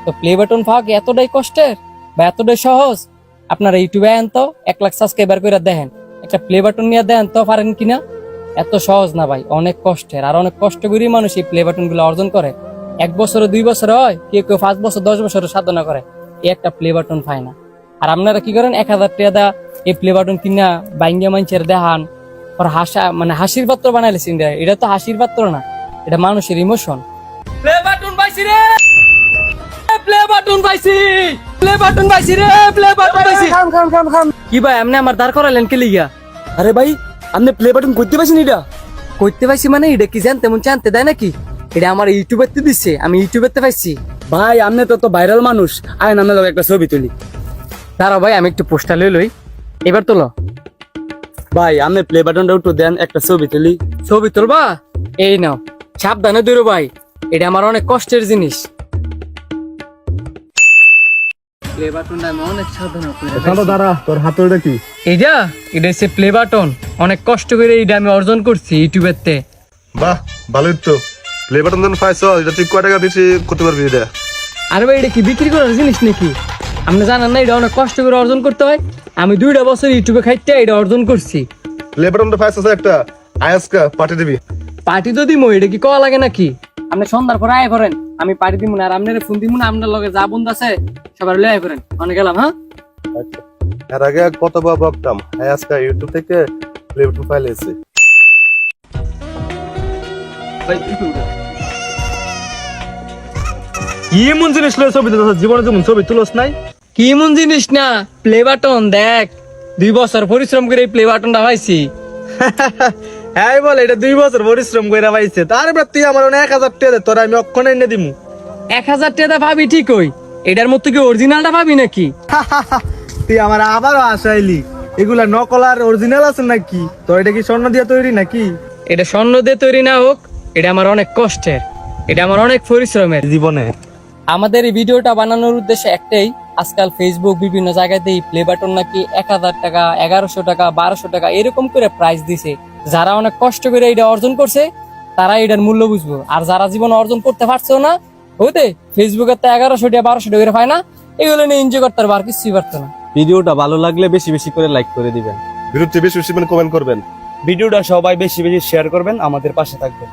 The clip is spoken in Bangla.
তো প্লে বাটন পাওয়া কি এতটাই কষ্টের বা এতটাই সহজ? আপনারা ইউটিউবে আন তো 1 লাখ সাবস্ক্রাইবার করে দেখেন, একটা প্লে বাটন নিয়ে দেন তো পারেন কিনা? এত সহজ না ভাই, অনেক কষ্টের। আর অনেক কষ্ট করেই মানুষ এই প্লে বাটন গুলো অর্জন করে। 1 বছরে 2 বছরে হয়, কেউ কেউ 5 বছর 10 বছরে সাধনা করে এই একটা প্লে বাটন পায় না। আর আপনারা কি করেন, 1000 টাকা এই প্লে বাটন কিনা বাইঙ্গা মানুষের দেখান, আর হাসা মানে হাসির পাত্র বানাইলেছেন। এটা তো হাসির পাত্র না, এটা মানুষের ইমোশন। প্লে বাটন পাইছি রে, প্লে বাটন পাইছি, প্লে বাটন পাইছি রে, প্লে বাটন পাইছি। খাম। কি ভাই আপনি আমার দাঁড় করালেন কে লিগা? আরে ভাই, আপনি প্লে বাটন করতে পারছেন? এটা করতে পাইছি মানে এটা কি জানতে মন জানতে দেয় নাকি? এটা আমার ইউটিউবের তে দিচ্ছে, আমি ইউটিউবের তে পাইছি। ভাই, আপনি তো ভাইরাল মানুষ, আইন আপনার লগে একটা ছবি তুলি। দাঁড়াও ভাই, আমি একটু পোস্টার লই। এবার তোলো ভাই, আপনি প্লে বাটনটা একটু দেন, একটা ছবি তুলি। ছবি তুলবা? এই নাও, সাবধানে ধরো ভাই, এটা আমার অনেক কষ্টের জিনিস। প্লে বাটনটা আমি অনেক সাবধানে করে দাঁড়া, তোর হাতে ওটা কি? এটা হচ্ছে প্লে বাটন। অনেক কষ্ট করে এটা আমি অর্জন করছি ইউটিউবের তে। বাহ, ভালোই তো। প্লে বাটন যখন পাইছো, এটা তুই কয় টাকা বেশি করতে পারবি এটা? আরে ভাই, এটা কি বিক্রি করার জিনিস নাকি? আপনি জানেন না এটা অনেক কষ্ট করে অর্জন করতে হয়? আমি 2টা বছর ইউটিউবে খাইতে এটা অর্জন করছি। প্লে বাটনটা পাইছো একটা আয়াসকা পার্টি দিবি। পার্টি তো দিমো, এটা কি কওয়া লাগে নাকি? আপনি সন্ধ্যার পরে আয় করেন, আমি পার্টি দিব না। আর আপনার ফোন দিব না, আপনার লগে যা বন্ধু আছে সবার লয়ে আয় করেন। অনেক গেলাম, হ্যাঁ? আচ্ছা, এর আগে কতবার বকতাম, আয়াসকা ইউটিউব থেকে প্লে বাটন পাইলেছে। কি এমন জিনিস লয়ে ছবি তুলছ? জীবনে যেমন ছবি তুলস নাই। কি এমন জিনিস না, প্লে বাটন দেখ। 2 বছর পরিশ্রম করে এই প্লে বাটনটা পাইছি। হ্যাঁ বলে, এটা 2 বছর পরিশ্রম করে পাইছে। তারপর তুই আমার 1000 টাকা দে, তোর আমি অক্ষণ এনে দিমু। 1000 টাকা পাবি ঠিকই, এটার মধ্যে কি অরিজিনালটা পাবি নাকি? তুই আমার আবারও আসাইলি। এগুলা নকল আর অরিজিনাল আছে নাকি? তো এটা কি স্বর্ণ দিয়ে তৈরি নাকি? এটা স্বর্ণ দিয়ে তৈরি না হোক, এটা আমার অনেক কষ্টের, এটা আমার অনেক পরিশ্রমের। জীবনে আমাদের এই ভিডিওটা বানানোর উদ্দেশ্য একটাই, আজকাল ফেসবুক বিভিন্ন জায়গাতে প্লে বাটন নাকি 1000 টাকা, 1100 টাকা, 1200 টাকা এরকম করে প্রাইস দিছে। যারা অনেক কষ্ট করে এটা অর্জন করছে তারা এটার মূল্য বুঝবো, আর যারা জীবনে অর্জন করতে পারছো না, হইতে ফেসবুকে তো 1100 টাকা 1200 টাকা পায় না, এগুলো নিয়ে এনজয় করতে পারবো, আর কিছুই পারতো না। ভিডিওটা ভালো লাগলে বেশি বেশি করে লাইক করে দিবেন। বিরুদ্ধে বেশি বেশি কমেন্ট করবেন। ভিডিওটা সবাই বেশি বেশি শেয়ার করবেন, আমাদের পাশে থাকবেন।